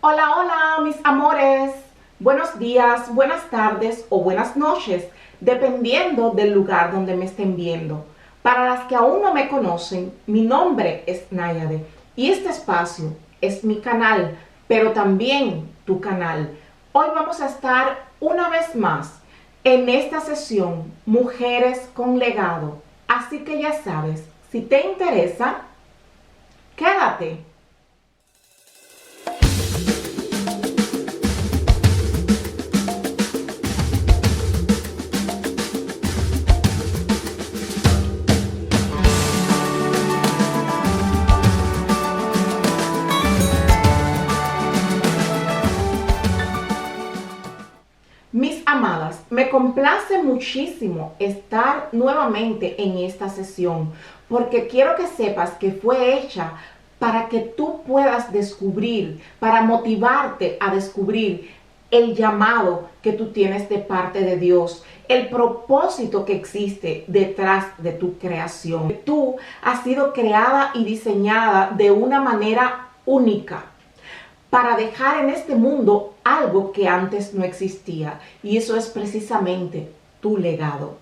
Hola, hola, mis amores. Buenos días, buenas tardes o buenas noches, dependiendo del lugar donde me estén viendo. Para las que aún no me conocen, mi nombre es Nayade y este espacio es mi canal, pero también tu canal. Hoy vamos a estar una vez más en esta sesión Mujeres con Legado. Así que ya sabes, si te interesa, quédate. Mis amadas, me complace muchísimo estar nuevamente en esta sesión porque quiero que sepas que fue hecha para que tú puedas descubrir, para motivarte a descubrir el llamado que tú tienes de parte de Dios, el propósito que existe detrás de tu creación. Tú has sido creada y diseñada de una manera única para dejar en este mundo algo que antes no existía, y eso es precisamente tu legado.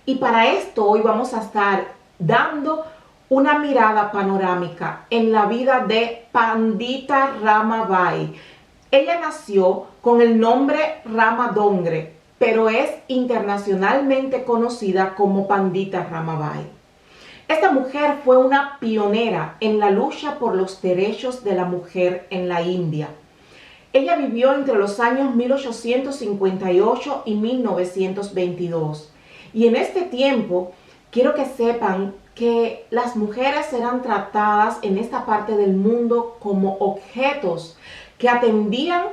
Y para esto hoy vamos a estar dando una mirada panorámica en la vida de Pandita Ramabai. Ella nació con el nombre Rama Dongre, pero es internacionalmente conocida como Pandita Ramabai. Esta mujer fue una pionera en la lucha por los derechos de la mujer en la India. Ella vivió entre los años 1858 y 1922. Y en este tiempo, quiero que sepan que las mujeres eran tratadas en esta parte del mundo como objetos que atendían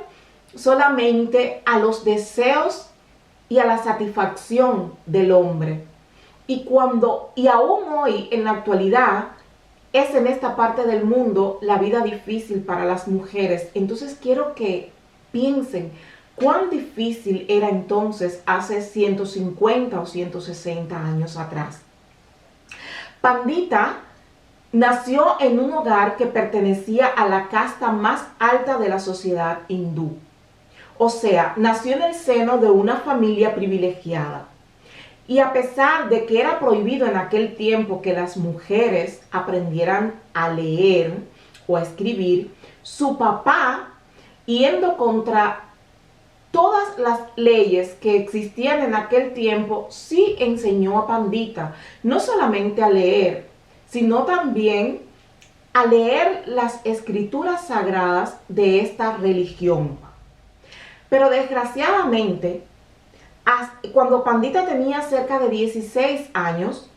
solamente a los deseos y a la satisfacción del hombre. Y aún hoy en la actualidad es en esta parte del mundo la vida difícil para las mujeres. Entonces quiero que piensen cuán difícil era entonces hace 150 o 160 años atrás. Pandita nació en un hogar que pertenecía a la casta más alta de la sociedad hindú. O sea, nació en el seno de una familia privilegiada. Y a pesar de que era prohibido en aquel tiempo que las mujeres aprendieran a leer o a escribir, su papá, yendo contra todas las leyes que existían en aquel tiempo, sí enseñó a Pandita no solamente a leer, sino también a leer las escrituras sagradas de esta religión. Pero desgraciadamente, cuando Pandita tenía cerca de 16 años,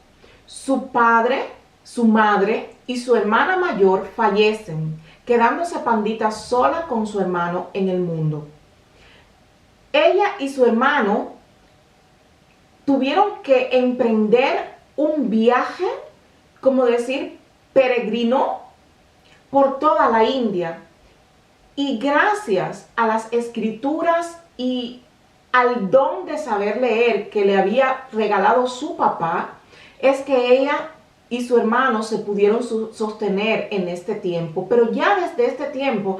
su padre, su madre y su hermana mayor fallecen, quedándose Pandita sola con su hermano en el mundo. Ella y su hermano tuvieron que emprender un viaje, como decir, peregrino por toda la India. Y gracias a las escrituras y al don de saber leer que le había regalado su papá, es que ella y su hermano se pudieron sostener en este tiempo. Pero ya desde este tiempo,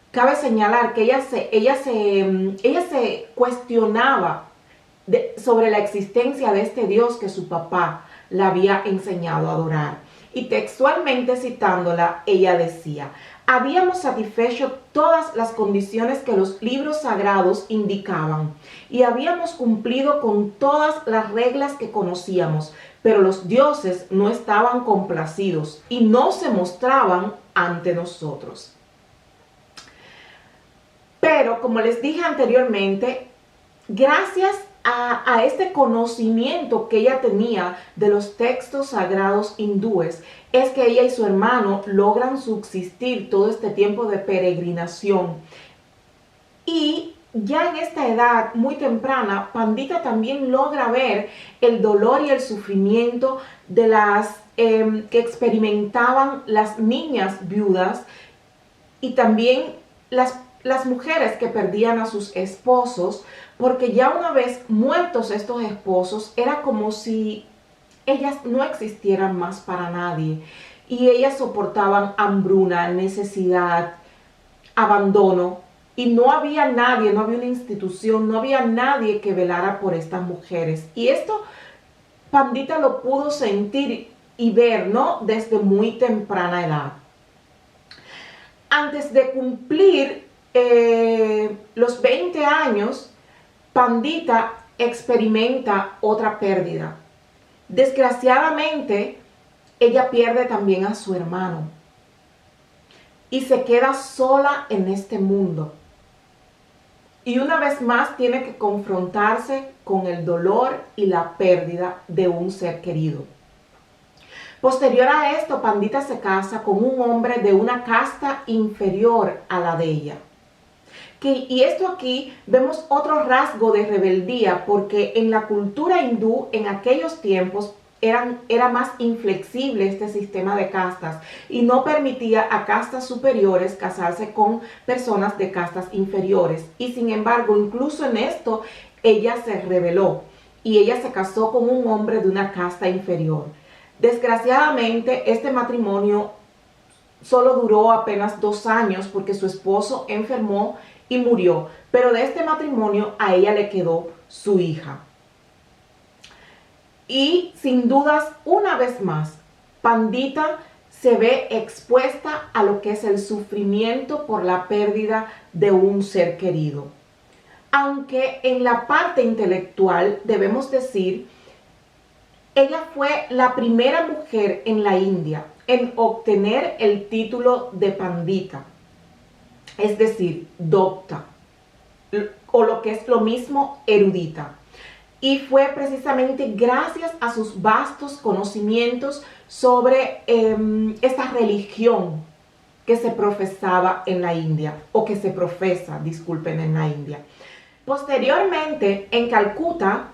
cabe señalar que ella se cuestionaba sobre la existencia de este Dios que su papá la había enseñado a adorar. Y textualmente citándola, ella decía: habíamos satisfecho todas las condiciones que los libros sagrados indicaban y habíamos cumplido con todas las reglas que conocíamos, pero los dioses no estaban complacidos y no se mostraban ante nosotros. Pero, como les dije anteriormente, gracias a este conocimiento que ella tenía de los textos sagrados hindúes, es que ella y su hermano logran subsistir todo este tiempo de peregrinación. Y ya en esta edad muy temprana, Pandita también logra ver el dolor y el sufrimiento de que experimentaban las niñas viudas y también las mujeres que perdían a sus esposos, porque ya una vez muertos estos esposos, era como si ellas no existieran más para nadie. Y ellas soportaban hambruna, necesidad, abandono y no había nadie, no había una institución, no había nadie que velara por estas mujeres. Y esto Pandita lo pudo sentir y ver, ¿no? Desde muy temprana edad. Antes de cumplir los 20 años, Pandita experimenta otra pérdida. Desgraciadamente, ella pierde también a su hermano y se queda sola en este mundo. Y una vez más tiene que confrontarse con el dolor y la pérdida de un ser querido. Posterior a esto, Pandita se casa con un hombre de una casta inferior a la de ella. Y esto aquí vemos otro rasgo de rebeldía, porque en la cultura hindú en aquellos tiempos era más inflexible este sistema de castas y no permitía a castas superiores casarse con personas de castas inferiores. Y sin embargo, incluso en esto, ella se rebeló y ella se casó con un hombre de una casta inferior. Desgraciadamente, este matrimonio solo duró apenas 2 años porque su esposo enfermó y murió, pero de este matrimonio a ella le quedó su hija. Y sin dudas, una vez más, Pandita se ve expuesta a lo que es el sufrimiento por la pérdida de un ser querido. Aunque en la parte intelectual debemos decir, ella fue la primera mujer en la India en obtener el título de Pandita, es decir, docta, o lo que es lo mismo, erudita. Y fue precisamente gracias a sus vastos conocimientos sobre esta religión que se profesaba en la India, o que se profesa, disculpen, en la India. Posteriormente, en Calcuta,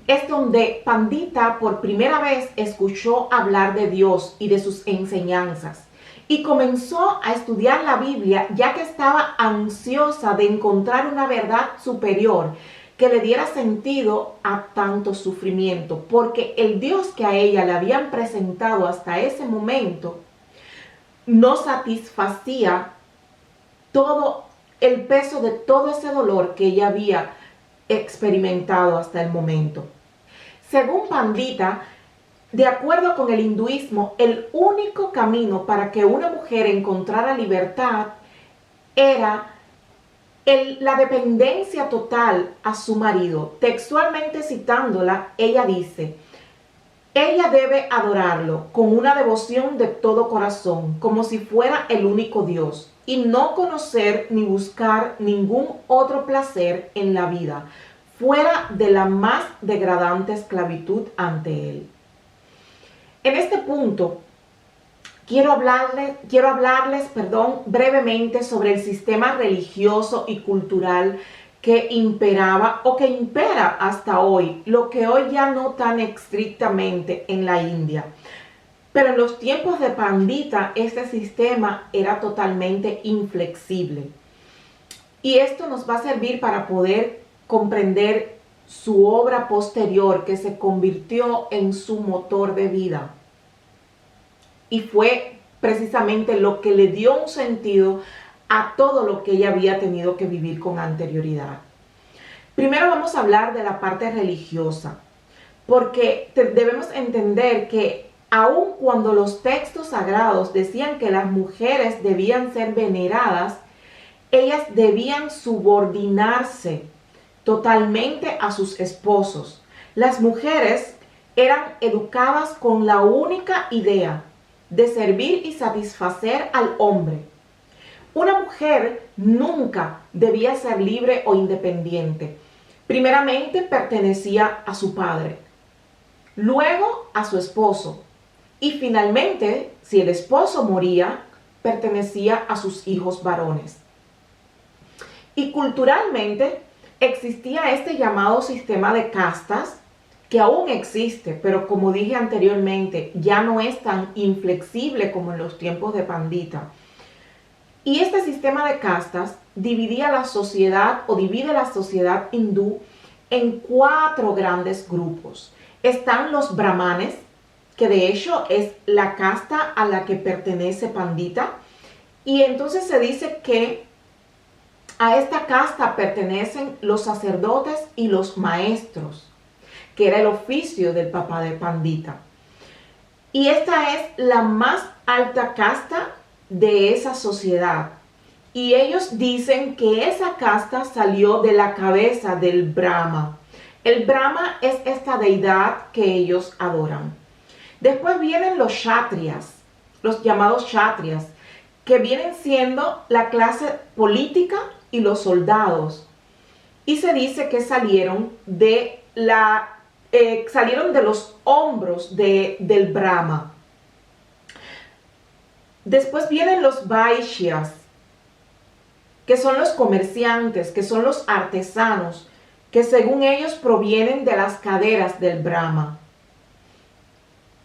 es donde Pandita por primera vez escuchó hablar de Dios y de sus enseñanzas. Y comenzó a estudiar la Biblia, ya que estaba ansiosa de encontrar una verdad superior que le diera sentido a tanto sufrimiento, porque el Dios que a ella le habían presentado hasta ese momento no satisfacía todo el peso de todo ese dolor que ella había experimentado hasta el momento. Según Pandita, de acuerdo con el hinduismo, el único camino para que una mujer encontrara libertad era la dependencia total a su marido. Textualmente citándola, ella dice: ella debe adorarlo con una devoción de todo corazón, como si fuera el único Dios, y no conocer ni buscar ningún otro placer en la vida, fuera de la más degradante esclavitud ante él. En este punto, quiero hablarles, brevemente sobre el sistema religioso y cultural que imperaba o que impera hasta hoy, lo que hoy ya no tan estrictamente en la India. Pero en los tiempos de Pandita, este sistema era totalmente inflexible. Y esto nos va a servir para poder comprender su obra posterior, que se convirtió en su motor de vida. Y fue precisamente lo que le dio un sentido a todo lo que ella había tenido que vivir con anterioridad. Primero vamos a hablar de la parte religiosa, porque debemos entender que aun cuando los textos sagrados decían que las mujeres debían ser veneradas, ellas debían subordinarse totalmente a sus esposos. Las mujeres eran educadas con la única idea de servir y satisfacer al hombre. Una mujer nunca debía ser libre o independiente. Primeramente pertenecía a su padre, luego a su esposo y finalmente, si el esposo moría, pertenecía a sus hijos varones. Y culturalmente existía este llamado sistema de castas, que aún existe, pero como dije anteriormente, ya no es tan inflexible como en los tiempos de Pandita. Y este sistema de castas dividía la sociedad o divide la sociedad hindú en 4 grandes grupos. Están los brahmanes, que de hecho es la casta a la que pertenece Pandita, y entonces se dice que A esta casta pertenecen los sacerdotes y los maestros, que era el oficio del papá de Pandita. Y esta es la más alta casta de esa sociedad. Y ellos dicen que esa casta salió de la cabeza del Brahma. El Brahma es esta deidad que ellos adoran. Después vienen los kshatriyas, los llamados kshatriyas, que vienen siendo la clase política y los soldados. Y se dice que salieron de los hombros del Brahma. Después vienen los vaishyas, que son los comerciantes, que son los artesanos, que según ellos provienen de las caderas del Brahma.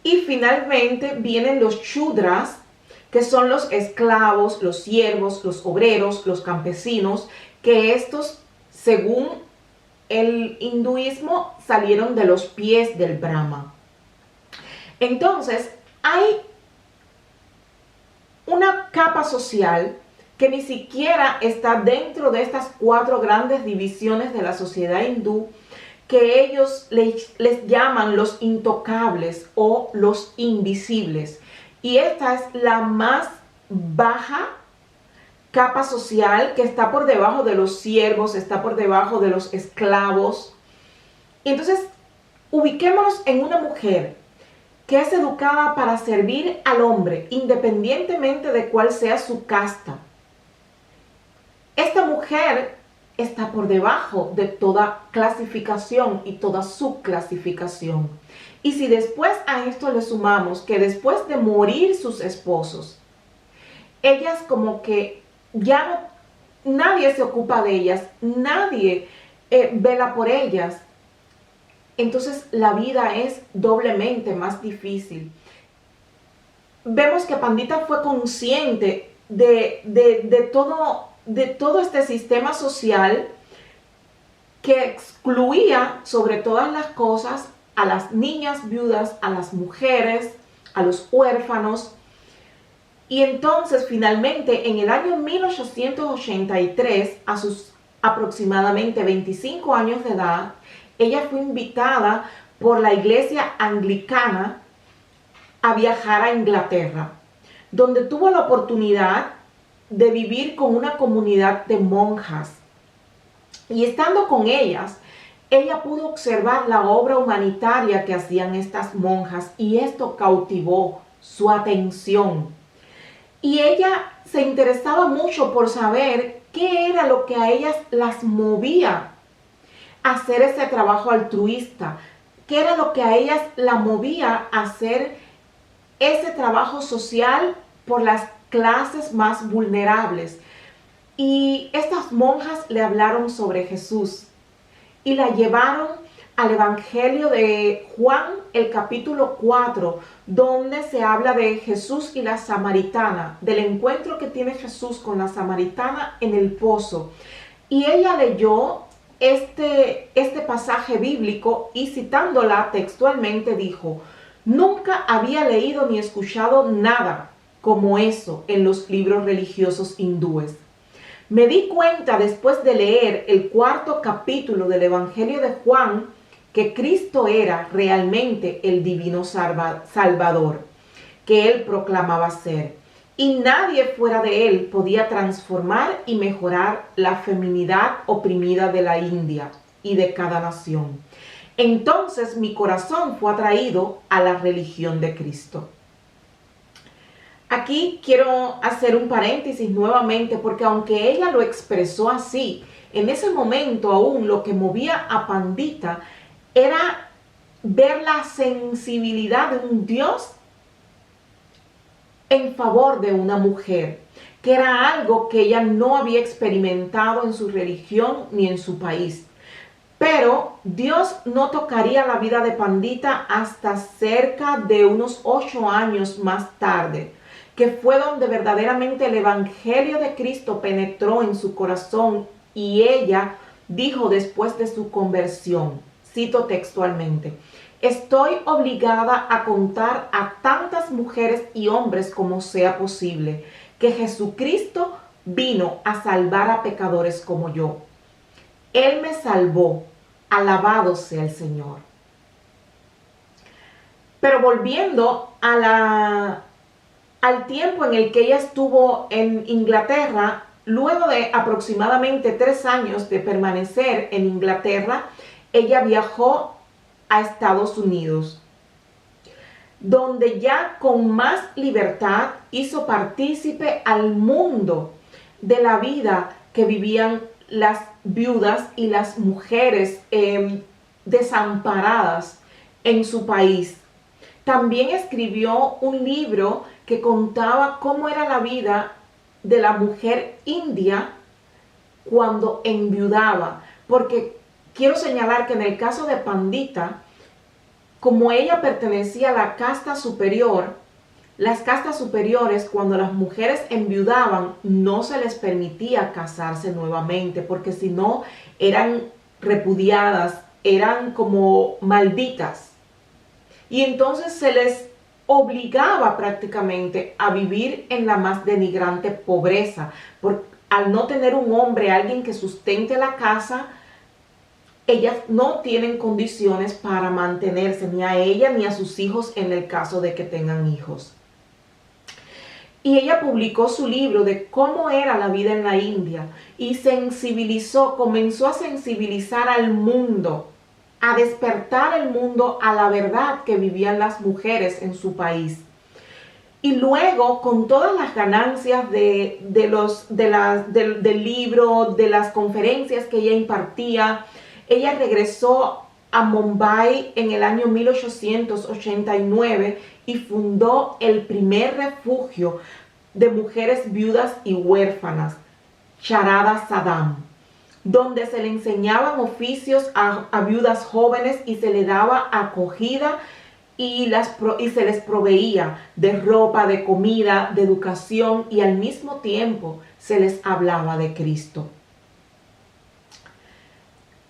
Y finalmente vienen los shudras, que son los esclavos, los siervos, los obreros, los campesinos, que estos, según el hinduismo, salieron de los pies del Brahma. Entonces, hay una capa social que ni siquiera está dentro de estas 4 grandes divisiones de la sociedad hindú, que ellos les llaman los intocables o los invisibles. Y esta es la más baja capa social, que está por debajo de los siervos, está por debajo de los esclavos. Y entonces, ubiquémonos en una mujer que es educada para servir al hombre, independientemente de cuál sea su casta. Esta mujer está por debajo de toda clasificación y toda subclasificación. Y si después a esto le sumamos que después de morir sus esposos, ellas como que ya nadie se ocupa de ellas, nadie vela por ellas, entonces la vida es doblemente más difícil. Vemos que Pandita fue consciente de todo este sistema social que excluía sobre todas las cosas a las niñas viudas, a las mujeres, a los huérfanos. Y entonces finalmente en el año 1883, a sus aproximadamente 25 años de edad, ella fue invitada por la iglesia anglicana a viajar a Inglaterra, donde tuvo la oportunidad de vivir con una comunidad de monjas. Y estando con ellas, ella pudo observar la obra humanitaria que hacían estas monjas, y esto cautivó su atención. Y ella se interesaba mucho por saber qué era lo que a ellas las movía a hacer ese trabajo altruista, qué era lo que a ellas la movía a hacer ese trabajo social por las clases más vulnerables. Y estas monjas le hablaron sobre Jesús y la llevaron al Evangelio de Juan, el capítulo 4, donde se habla de Jesús y la samaritana, del encuentro que tiene Jesús con la samaritana en el pozo. Y ella leyó este pasaje bíblico y, citándola textualmente, dijo: nunca había leído ni escuchado nada como eso en los libros religiosos hindúes. Me di cuenta después de leer el 4º capítulo del Evangelio de Juan que Cristo era realmente el divino Salvador que él proclamaba ser, y nadie fuera de él podía transformar y mejorar la feminidad oprimida de la India y de cada nación. Entonces mi corazón fue atraído a la religión de Cristo. Aquí quiero hacer un paréntesis nuevamente, porque aunque ella lo expresó así, en ese momento aún lo que movía a Pandita era ver la sensibilidad de un Dios en favor de una mujer, que era algo que ella no había experimentado en su religión ni en su país. Pero Dios no tocaría la vida de Pandita hasta cerca de unos 8 años más tarde, que fue donde verdaderamente el Evangelio de Cristo penetró en su corazón, y ella dijo después de su conversión, cito textualmente: estoy obligada a contar a tantas mujeres y hombres como sea posible que Jesucristo vino a salvar a pecadores como yo. Él me salvó, alabado sea el Señor. Pero volviendo al tiempo en el que ella estuvo en Inglaterra, luego de aproximadamente 3 años de permanecer en Inglaterra, ella viajó a Estados Unidos, donde ya con más libertad hizo partícipe al mundo de la vida que vivían las viudas y las mujeres desamparadas en su país. También escribió un libro que contaba cómo era la vida de la mujer india cuando enviudaba, porque quiero señalar que en el caso de Pandita, como ella pertenecía a la casta superior, las castas superiores, cuando las mujeres enviudaban, no se les permitía casarse nuevamente, porque si no eran repudiadas, eran como malditas. Y entonces se les obligaba prácticamente a vivir en la más denigrante pobreza, al no tener un hombre, alguien que sustente la casa, ellas no tienen condiciones para mantenerse, ni a ella ni a sus hijos en el caso de que tengan hijos. Y ella publicó su libro de cómo era la vida en la India y comenzó a sensibilizar al mundo, a despertar el mundo a la verdad que vivían las mujeres en su país. Y luego, con todas las ganancias del libro, de las conferencias que ella impartía, ella regresó a Mumbai en el año 1889 y fundó el primer refugio de mujeres viudas y huérfanas, Charada Sadam, donde se le enseñaban oficios a viudas jóvenes y se le daba acogida y se les proveía de ropa, de comida, de educación, y al mismo tiempo se les hablaba de Cristo.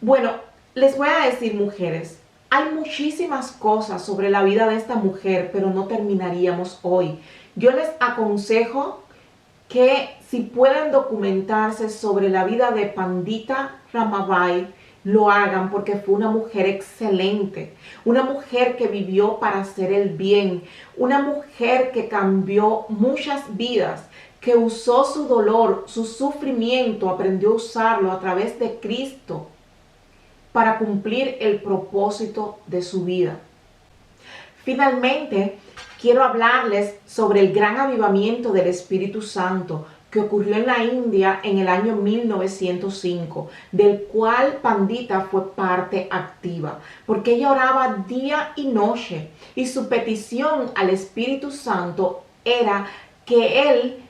Bueno, les voy a decir, mujeres, hay muchísimas cosas sobre la vida de esta mujer, pero no terminaríamos hoy. Yo les aconsejo que si pueden documentarse sobre la vida de Pandita Ramabai, lo hagan, porque fue una mujer excelente, una mujer que vivió para hacer el bien, una mujer que cambió muchas vidas, que usó su dolor, su sufrimiento, aprendió a usarlo a través de Cristo para cumplir el propósito de su vida. Finalmente, quiero hablarles sobre el gran avivamiento del Espíritu Santo que ocurrió en la India en el año 1905, del cual Pandita fue parte activa, porque ella oraba día y noche, y su petición al Espíritu Santo era que él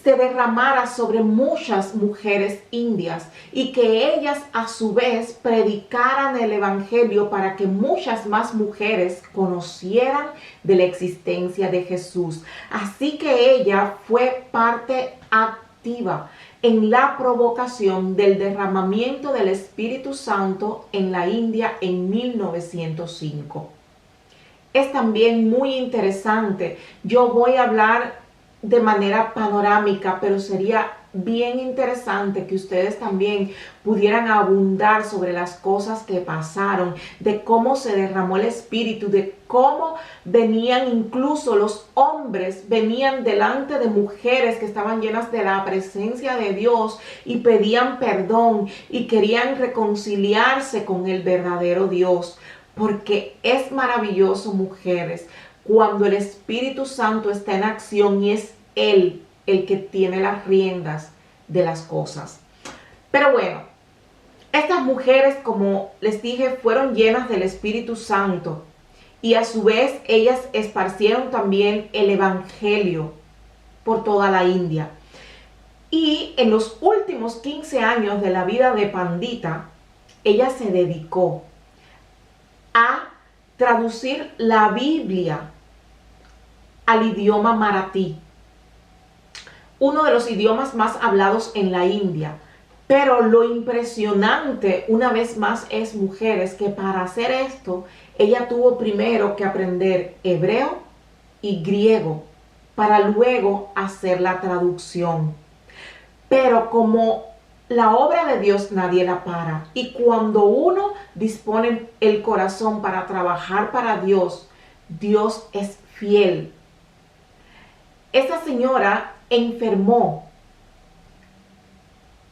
se derramara sobre muchas mujeres indias y que ellas a su vez predicaran el evangelio para que muchas más mujeres conocieran de la existencia de Jesús. Así que ella fue parte activa en la provocación del derramamiento del Espíritu Santo en la India en 1905. Es también muy interesante. Yo voy a hablar de manera panorámica, pero sería bien interesante que ustedes también pudieran abundar sobre las cosas que pasaron, de cómo se derramó el Espíritu, de cómo venían incluso los hombres, venían delante de mujeres que estaban llenas de la presencia de Dios y pedían perdón y querían reconciliarse con el verdadero Dios, porque es maravilloso, mujeres, cuando el Espíritu Santo está en acción y es Él el que tiene las riendas de las cosas. Pero bueno, estas mujeres, como les dije, fueron llenas del Espíritu Santo y a su vez ellas esparcieron también el Evangelio por toda la India. Y en los últimos 15 años de la vida de Pandita, ella se dedicó a traducir la Biblia al idioma maratí, uno de los idiomas más hablados en la India. Pero lo impresionante, una vez más, es, mujeres, que para hacer esto, ella tuvo primero que aprender hebreo y griego para luego hacer la traducción. Pero como la obra de Dios nadie la para, y cuando uno dispone el corazón para trabajar para Dios, Dios es fiel. Esa señora enfermó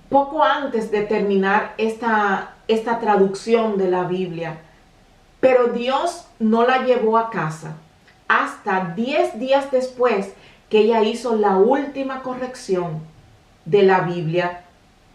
poco antes de terminar esta traducción de la Biblia, pero Dios no la llevó a casa hasta 10 días después que ella hizo la última corrección de la Biblia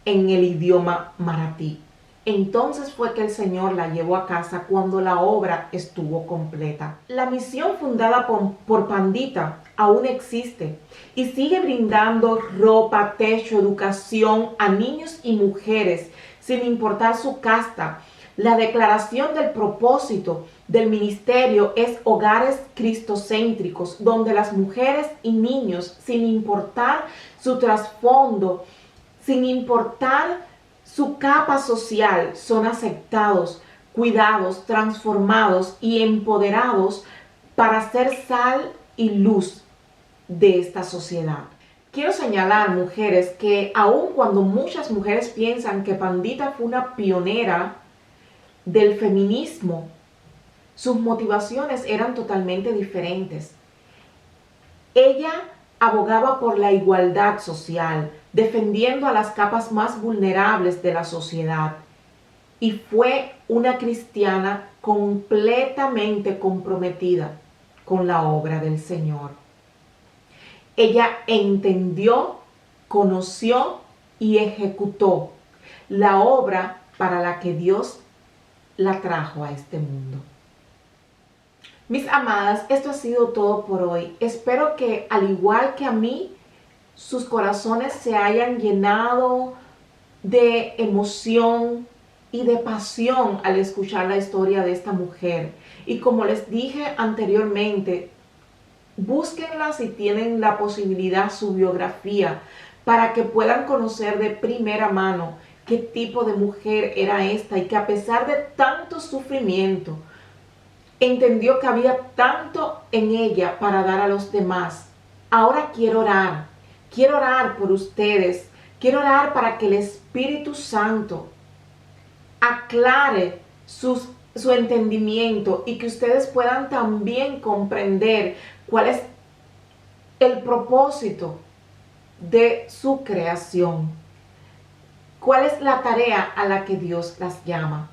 en el idioma maratí. Entonces fue que el Señor la llevó a casa cuando la obra estuvo completa. La misión fundada por Pandita aún existe y sigue brindando ropa, techo, educación a niños y mujeres sin importar su casta. La declaración del propósito del ministerio es hogares cristocéntricos, donde las mujeres y niños, sin importar su trasfondo, sin importar su capa social, son aceptados, cuidados, transformados y empoderados para ser sal y luz de esta sociedad. Quiero señalar, mujeres, que aun cuando muchas mujeres piensan que Pandita fue una pionera del feminismo, sus motivaciones eran totalmente diferentes. Ella abogaba por la igualdad social, defendiendo a las capas más vulnerables de la sociedad, y fue una cristiana completamente comprometida con la obra del Señor. Ella entendió, conoció y ejecutó la obra para la que Dios la trajo a este mundo. Mis amadas, esto ha sido todo por hoy. Espero que, al igual que a mí, sus corazones se hayan llenado de emoción y de pasión al escuchar la historia de esta mujer. Y como les dije anteriormente, búsquenla si tienen la posibilidad, su biografía, para que puedan conocer de primera mano qué tipo de mujer era esta y que a pesar de tanto sufrimiento, entendió que había tanto en ella para dar a los demás. Ahora quiero orar por ustedes, quiero orar para que el Espíritu Santo aclare su entendimiento y que ustedes puedan también comprender cuál es el propósito de su creación, cuál es la tarea a la que Dios las llama.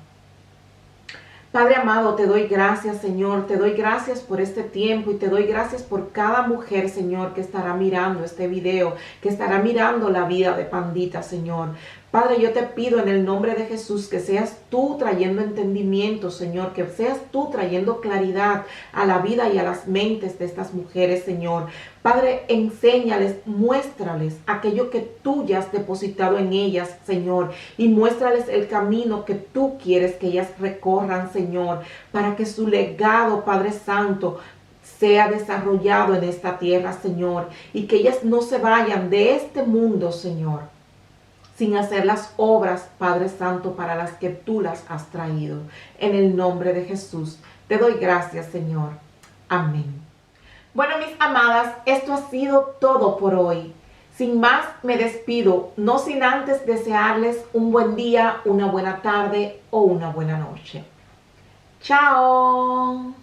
Padre amado, te doy gracias, Señor, te doy gracias por este tiempo y te doy gracias por cada mujer, Señor, que estará mirando este video, que estará mirando la vida de Pandita, Señor. Padre, yo te pido en el nombre de Jesús que seas tú trayendo entendimiento, Señor, que seas tú trayendo claridad a la vida y a las mentes de estas mujeres, Señor. Padre, enséñales, muéstrales aquello que tú ya has depositado en ellas, Señor, y muéstrales el camino que tú quieres que ellas recorran, Señor, para que su legado, Padre Santo, sea desarrollado en esta tierra, Señor, y que ellas no se vayan de este mundo, Señor, sin hacer las obras, Padre Santo, para las que tú las has traído. En el nombre de Jesús, te doy gracias, Señor. Amén. Bueno, mis amadas, esto ha sido todo por hoy. Sin más, me despido, no sin antes desearles un buen día, una buena tarde o una buena noche. ¡Chao!